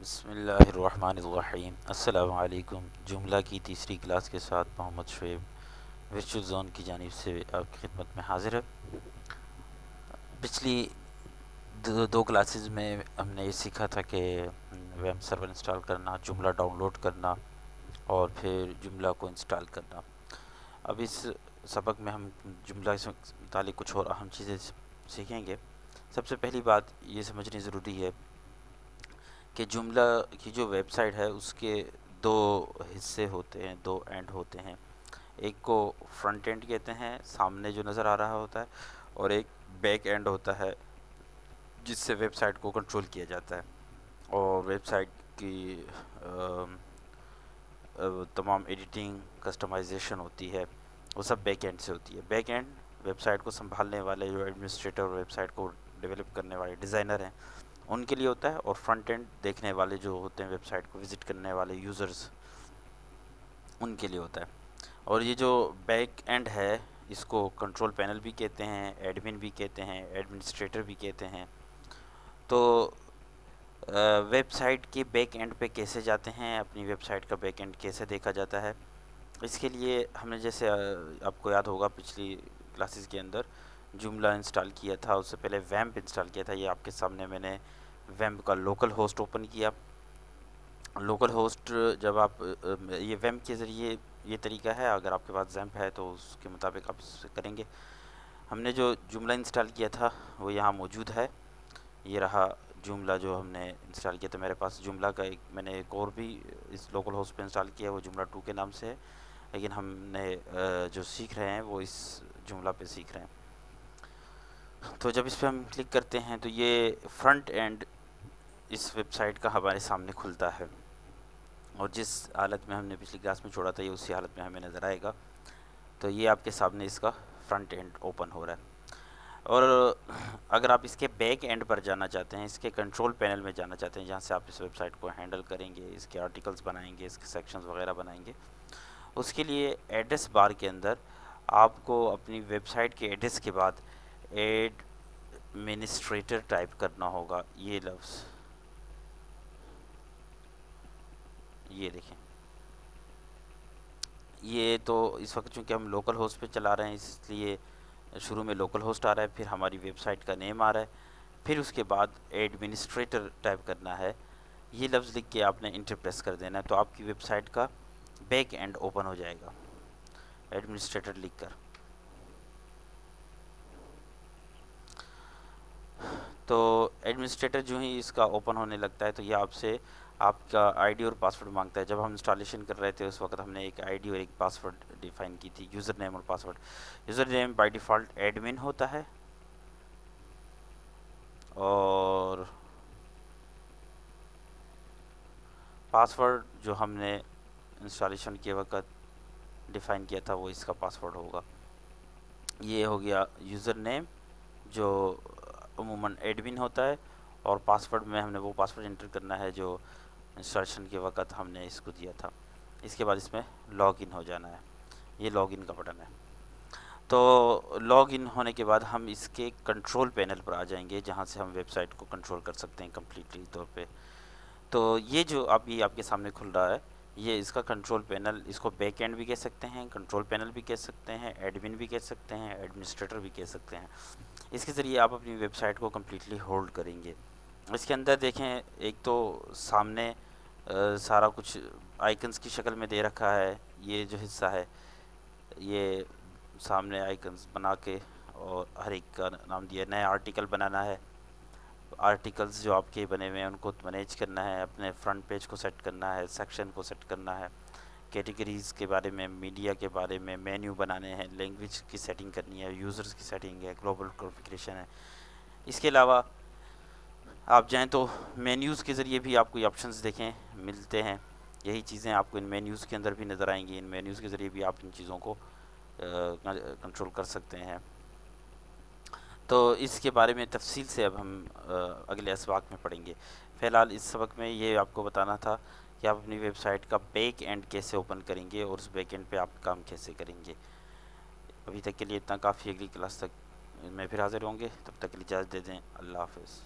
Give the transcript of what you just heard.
بسم اللہ الرحمن الرحیم۔ السلام علیکم۔ جملہ کی تیسری کلاس کے ساتھ محمد شعیب ورچوئل زون کی جانب سے آپ کی خدمت میں حاضر ہے۔ پچھلی دو کلاسز میں ہم نے یہ سیکھا تھا کہ ویم سرور انسٹال کرنا، جملہ ڈاؤن لوڈ کرنا اور پھر جملہ کو انسٹال کرنا۔ اب اس سبق میں ہم جملہ سے متعلق کچھ اور اہم چیزیں سیکھیں گے۔ سب سے پہلی بات یہ سمجھنی ضروری ہے کہ جملہ کی جو ویب سائٹ ہے اس کے دو حصے ہوتے ہیں، دو اینڈ ہوتے ہیں۔ ایک کو فرنٹ اینڈ کہتے ہیں، سامنے جو نظر آ رہا ہوتا ہے، اور ایک بیک اینڈ ہوتا ہے جس سے ویب سائٹ کو کنٹرول کیا جاتا ہے، اور ویب سائٹ کی تمام ایڈیٹنگ کسٹمائزیشن ہوتی ہے، وہ سب بیک اینڈ سے ہوتی ہے۔ بیک اینڈ ویب سائٹ کو سنبھالنے والے جو ایڈمنسٹریٹر اور ویب سائٹ کو ڈیولپ کرنے والے ڈیزائنر ہیں ان کے لیے ہوتا ہے، اور فرنٹ اینڈ دیکھنے والے جو ہوتے ہیں، ویب سائٹ کو وزٹ کرنے والے یوزرز، ان کے لیے ہوتا ہے۔ اور یہ جو بیک اینڈ ہے اس کو کنٹرول پینل بھی کہتے ہیں، ایڈمن بھی کہتے ہیں، ایڈمنسٹریٹر بھی کہتے ہیں۔ تو ویب سائٹ کے بیک اینڈ پہ کیسے جاتے ہیں، اپنی ویب سائٹ کا بیک اینڈ کیسے دیکھا جاتا ہے، اس کے لیے ہم نے جیسے آپ کو یاد ہوگا پچھلی کلاسز کے اندر جملہ انسٹال کیا تھا، اس سے پہلے ویمپ انسٹال کیا تھا۔ یہ آپ کے سامنے میں نے ویمپ کا لوکل ہوسٹ اوپن کیا۔ لوکل ہوسٹ جب آپ یہ ویمپ کے ذریعے یہ طریقہ ہے، اگر آپ کے پاس زیمپ ہے تو اس کے مطابق آپ اسے کریں گے۔ ہم نے جو جملہ انسٹال کیا تھا وہ یہاں موجود ہے، یہ رہا جملہ جو ہم نے انسٹال کیا تھا۔ میرے پاس جملہ کا میں نے ایک اور بھی اس لوکل ہوسٹ پہ انسٹال کیا ہے، وہ جملہ 2 کے نام سے ہے، لیکن ہم نے جو سیکھ رہے ہیں وہ اس جملہ پہ سیکھ رہے ہیں۔ تو جب اس پہ ہم کلک کرتے ہیں تو یہ فرنٹ اینڈ اس ویب سائٹ کا ہمارے سامنے کھلتا ہے، اور جس حالت میں ہم نے پچھلی کلاس میں چھوڑا تھا یہ اسی حالت میں ہمیں نظر آئے گا۔ تو یہ آپ کے سامنے اس کا فرنٹ اینڈ اوپن ہو رہا ہے۔ اور اگر آپ اس کے بیک اینڈ پر جانا چاہتے ہیں، اس کے کنٹرول پینل میں جانا چاہتے ہیں جہاں سے آپ اس ویب سائٹ کو ہینڈل کریں گے، اس کے آرٹیکلز بنائیں گے، اس کے سیکشنز وغیرہ بنائیں گے، اس کے لیے ایڈریس بار کے اندر آپ کو اپنی ویب سائٹ کے ایڈریس کے بعد ایڈمنسٹریٹر ٹائپ کرنا ہوگا۔ یہ لفظ یہ دیکھیں، یہ تو اس وقت چونکہ ہم لوکل ہوسٹ پہ چلا رہے ہیں اس لیے شروع میں لوکل ہوسٹ آ رہا ہے، پھر ہماری ویب سائٹ کا نیم آ رہا ہے، پھر اس کے بعد ایڈمنسٹریٹر ٹائپ کرنا ہے۔ یہ لفظ لکھ کے آپ نے انٹر پریس کر دینا ہے تو آپ کی ویب سائٹ کا بیک اینڈ اوپن ہو جائے گا ایڈمنسٹریٹر لکھ کر۔ تو ایڈمنسٹریٹر جو ہی اس کا اوپن ہونے لگتا ہے تو یہ آپ سے آپ کا آئی ڈی اور پاسورڈ مانگتا ہے۔ جب ہم انسٹالیشن کر رہے تھے اس وقت ہم نے ایک آئی ڈی اور ایک پاسورڈ ڈیفائن کی تھی، یوزر نیم اور password. User name by default admin ہوتا ہے، اور پاسورڈ جو ہم نے انسٹالیشن کے وقت ڈیفائن کیا تھا وہ اس کا پاسورڈ ہوگا۔ یہ ہو گیا یوزر نیم جو عموماً ایڈمن ہوتا ہے، اور پاسورڈ میں ہم نے وہ پاسورڈ انٹر کرنا ہے جو انسٹالیشن کے وقت ہم نے اس کو دیا تھا۔ اس کے بعد اس میں لاگ ان ہو جانا ہے، یہ لاگ ان کا بٹن ہے۔ تو لاگ ان ہونے کے بعد ہم اس کے کنٹرول پینل پر آ جائیں گے جہاں سے ہم ویب سائٹ کو کنٹرول کر سکتے ہیں کمپلیٹلی طور پہ۔ تو یہ جو ابھی آپ کے سامنے کھل رہا ہے یہ اس کا کنٹرول پینل، اس کو بیک اینڈ بھی کہہ سکتے ہیں، کنٹرول پینل بھی کہہ سکتے ہیں، ایڈمن بھی کہہ سکتے ہیں، ایڈمنسٹریٹر بھی کہہ سکتے ہیں۔ اس کے ذریعے آپ اپنی ویب سائٹ کو کمپلیٹلی ہولڈ کریں گے۔ اس کے اندر دیکھیں، ایک تو سامنے سارا کچھ آئکنز کی شکل میں دے رکھا ہے، یہ جو حصہ ہے یہ سامنے آئکنز بنا کے، اور ہر ایک کا نام دیا، نیا آرٹیکل بنانا ہے، آرٹیکلز جو آپ کے بنے ہوئے ہیں ان کو مینیج کرنا ہے، اپنے فرنٹ پیج کو سیٹ کرنا ہے، سیکشن کو سیٹ کرنا ہے، کیٹیگریز کے بارے میں، میڈیا کے بارے میں، مینیو بنانے ہیں، لینگویج کی سیٹنگ کرنی ہے، یوزرز کی سیٹنگ ہے، گلوبل کنفیگریشن ہے۔ اس کے علاوہ آپ جائیں تو مینیوز کے ذریعے بھی آپ کوئی آپشنز دیکھیں ملتے ہیں، یہی چیزیں آپ کو ان مینیوز کے اندر بھی نظر آئیں گی۔ ان مینیوز کے ذریعے بھی آپ ان چیزوں کو کنٹرول کر سکتے ہیں۔ تو اس کے بارے میں تفصیل سے اب ہم اگلے اسباق میں پڑھیں گے۔ فی الحال اس سبق میں یہ آپ کو بتانا تھا کہ آپ اپنی ویب سائٹ کا بیک اینڈ کیسے اوپن کریں گے اور اس بیک اینڈ پہ آپ کام کیسے کریں گے۔ ابھی تک کے لیے اتنا کافی، اگلی کلاس تک میں پھر حاضر ہوں گے، تب تک کے لیے اجازت دے دیں۔ اللہ حافظ۔